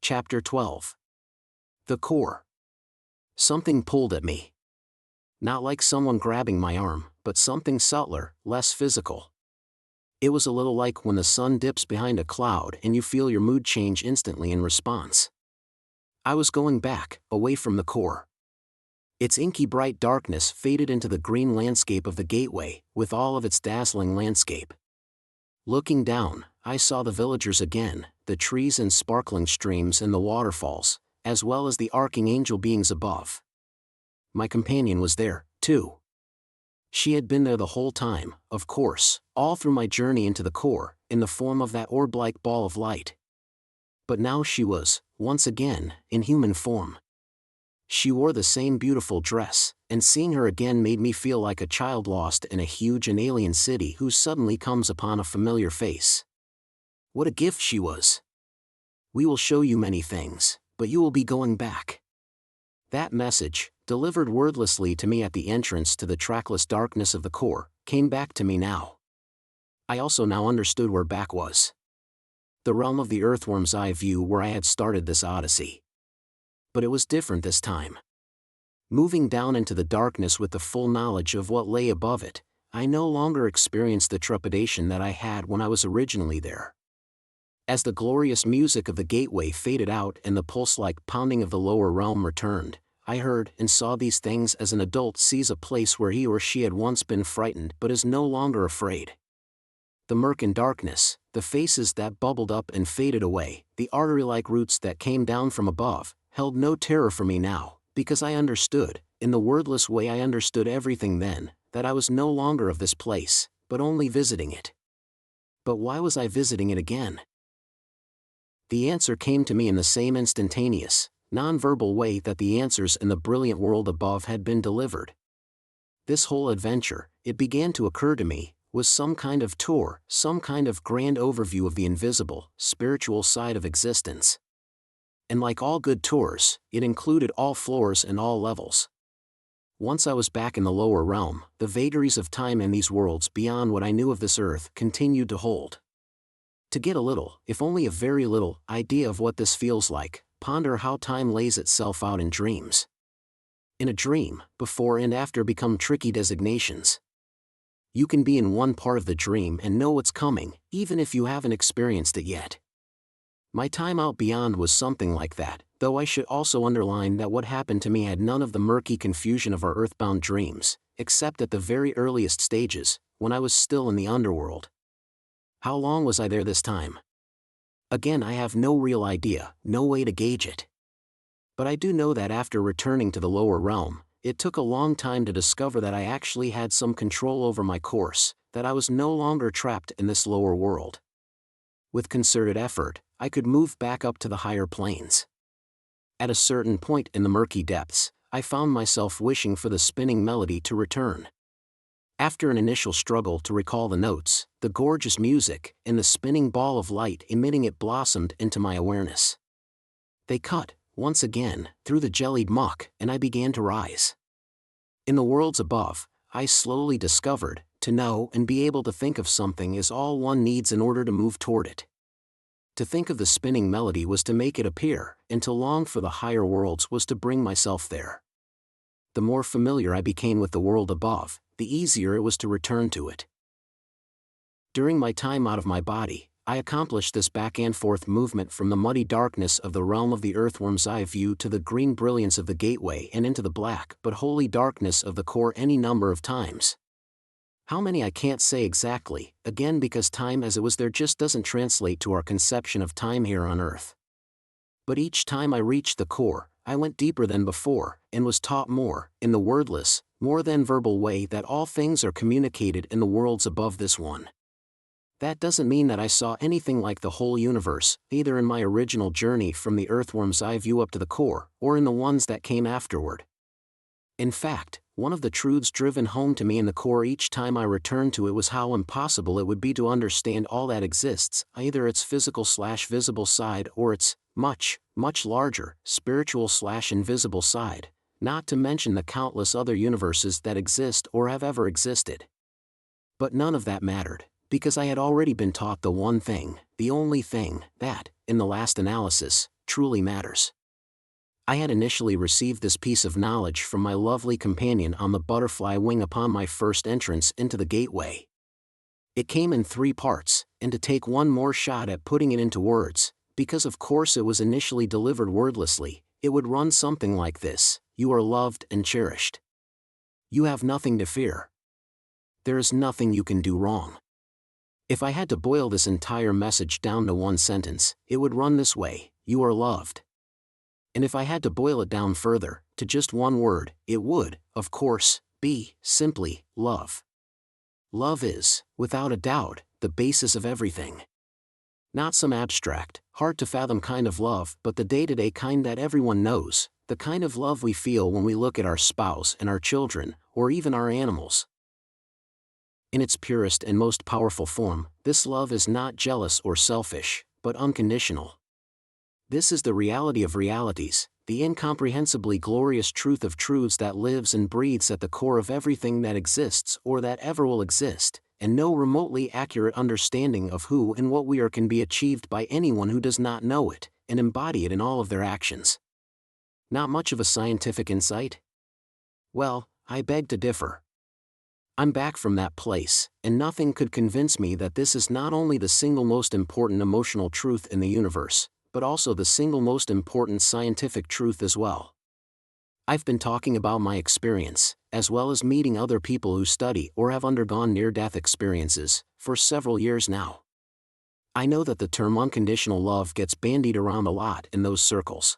Chapter 12. The Core. Something pulled at me. Not like someone grabbing my arm, but something subtler, less physical. It was a little like when the sun dips behind a cloud and you feel your mood change instantly in response. I was going back, away from the core. Its inky bright darkness faded into the green landscape of the gateway, with all of its dazzling landscape. Looking down, I saw the villagers again, the trees and sparkling streams and the waterfalls, as well as the arcing angel beings above. My companion was there, too. She had been there the whole time, of course, all through my journey into the core, in the form of that orb-like ball of light. But now she was, once again, in human form. She wore the same beautiful dress, and seeing her again made me feel like a child lost in a huge and alien city who suddenly comes upon a familiar face. What a gift she was. We will show you many things, but you will be going back. That message, delivered wordlessly to me at the entrance to the trackless darkness of the core, came back to me now. I also now understood where back was. The realm of the earthworm's eye view where I had started this odyssey. But it was different this time. Moving down into the darkness with the full knowledge of what lay above it, I no longer experienced the trepidation that I had when I was originally there. As the glorious music of the gateway faded out and the pulse-like pounding of the lower realm returned, I heard and saw these things as an adult sees a place where he or she had once been frightened but is no longer afraid. The murk and darkness, the faces that bubbled up and faded away, the artery-like roots that came down from above, held no terror for me now, because I understood, in the wordless way I understood everything then, that I was no longer of this place, but only visiting it. But why was I visiting it again? The answer came to me in the same instantaneous, non-verbal way that the answers in the brilliant world above had been delivered. This whole adventure, it began to occur to me, was some kind of tour, some kind of grand overview of the invisible, spiritual side of existence. And like all good tours, it included all floors and all levels. Once I was back in the lower realm, the vagaries of time in these worlds beyond what I knew of this earth continued to hold. To get a little, if only a very little, idea of what this feels like, ponder how time lays itself out in dreams. In a dream, before and after become tricky designations. You can be in one part of the dream and know what's coming, even if you haven't experienced it yet. My time out beyond was something like that, though I should also underline that what happened to me had none of the murky confusion of our earthbound dreams, except at the very earliest stages, when I was still in the underworld. How long was I there this time? Again, I have no real idea, no way to gauge it. But I do know that after returning to the lower realm, it took a long time to discover that I actually had some control over my course, that I was no longer trapped in this lower world. With concerted effort, I could move back up to the higher planes. At a certain point in the murky depths, I found myself wishing for the spinning melody to return. After an initial struggle to recall the notes, the gorgeous music, and the spinning ball of light emitting it blossomed into my awareness. They cut, once again, through the jellied muck, and I began to rise. In the worlds above, I slowly discovered, to know and be able to think of something is all one needs in order to move toward it. To think of the spinning melody was to make it appear, and to long for the higher worlds was to bring myself there. The more familiar I became with the world above, the easier it was to return to it. During my time out of my body, I accomplished this back and forth movement from the muddy darkness of the realm of the earthworm's eye view to the green brilliance of the gateway and into the black but holy darkness of the core any number of times. How many I can't say exactly, again because time as it was there just doesn't translate to our conception of time here on Earth. But each time I reached the core, I went deeper than before, and was taught more, in the wordless, more than verbal way that all things are communicated in the worlds above this one. That doesn't mean that I saw anything like the whole universe, either in my original journey from the earthworm's eye view up to the core, or in the ones that came afterward. In fact, one of the truths driven home to me in the core each time I returned to it was how impossible it would be to understand all that exists, either its physical/visible side or its much, much larger, spiritual/invisible side, not to mention the countless other universes that exist or have ever existed. But none of that mattered, because I had already been taught the one thing, the only thing, that, in the last analysis, truly matters. I had initially received this piece of knowledge from my lovely companion on the butterfly wing upon my first entrance into the gateway. It came in 3 parts, and to take one more shot at putting it into words, because of course it was initially delivered wordlessly, it would run something like this: you are loved and cherished. You have nothing to fear. There is nothing you can do wrong. If I had to boil this entire message down to one sentence, it would run this way: you are loved. And if I had to boil it down further, to just one word, it would, of course, be simply love. Love is, without a doubt, the basis of everything. Not some abstract, hard-to-fathom kind of love, but the day-to-day kind that everyone knows, the kind of love we feel when we look at our spouse and our children, or even our animals. In its purest and most powerful form, this love is not jealous or selfish, but unconditional. This is the reality of realities, the incomprehensibly glorious truth of truths that lives and breathes at the core of everything that exists or that ever will exist, and no remotely accurate understanding of who and what we are can be achieved by anyone who does not know it, and embody it in all of their actions. Not much of a scientific insight? Well, I beg to differ. I'm back from that place, and nothing could convince me that this is not only the single most important emotional truth in the universe, but also the single most important scientific truth as well. I've been talking about my experience, as well as meeting other people who study or have undergone near-death experiences, for several years now. I know that the term unconditional love gets bandied around a lot in those circles.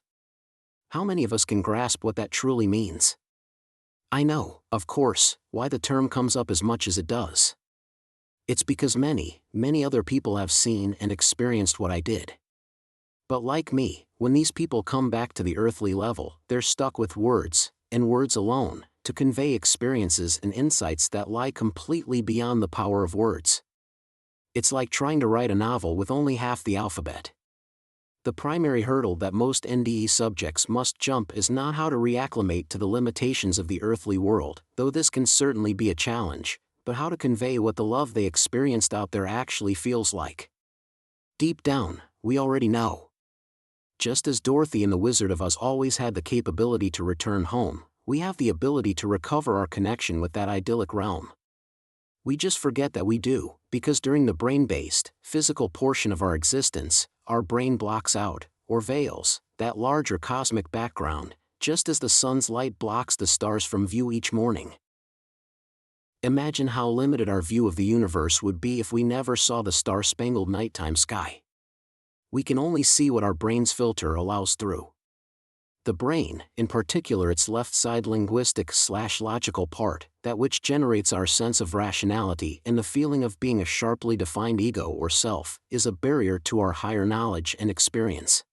How many of us can grasp what that truly means? I know, of course, why the term comes up as much as it does. It's because many, many other people have seen and experienced what I did. But like me, when these people come back to the earthly level, they're stuck with words, and words alone, to convey experiences and insights that lie completely beyond the power of words. It's like trying to write a novel with only half the alphabet. The primary hurdle that most NDE subjects must jump is not how to reacclimate to the limitations of the earthly world, though this can certainly be a challenge, but how to convey what the love they experienced out there actually feels like. Deep down, we already know. Just as Dorothy and the Wizard of Oz always had the capability to return home, we have the ability to recover our connection with that idyllic realm. We just forget that we do, because during the brain-based, physical portion of our existence, our brain blocks out, or veils, that larger cosmic background, just as the sun's light blocks the stars from view each morning. Imagine how limited our view of the universe would be if we never saw the star-spangled nighttime sky. We can only see what our brain's filter allows through. The brain, in particular its left side linguistic/logical part, that which generates our sense of rationality and the feeling of being a sharply defined ego or self, is a barrier to our higher knowledge and experience.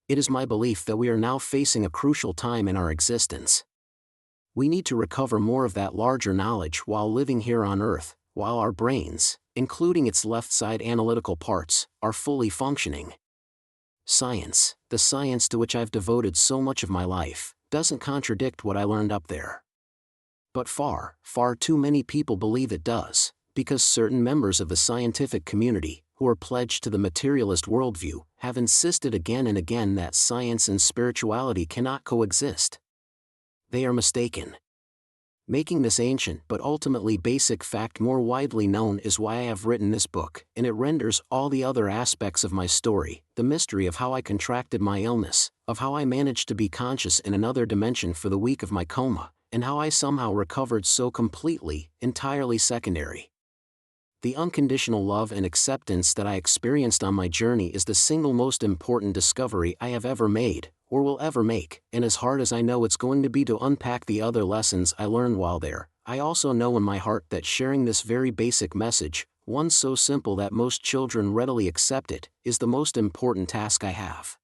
It is my belief that we are now facing a crucial time in our existence. We need to recover more of that larger knowledge while living here on Earth, while our brains, including its left side analytical parts, are fully functioning. Science, the science to which I've devoted so much of my life, doesn't contradict what I learned up there. But far, far too many people believe it does, because certain members of the scientific community, who are pledged to the materialist worldview, have insisted again and again that science and spirituality cannot coexist. They are mistaken. Making this ancient but ultimately basic fact more widely known is why I have written this book, and it renders all the other aspects of my story, the mystery of how I contracted my illness, of how I managed to be conscious in another dimension for the week of my coma, and how I somehow recovered so completely, entirely secondary. The unconditional love and acceptance that I experienced on my journey is the single most important discovery I have ever made, or will ever make, and as hard as I know it's going to be to unpack the other lessons I learned while there, I also know in my heart that sharing this very basic message, one so simple that most children readily accept it, is the most important task I have.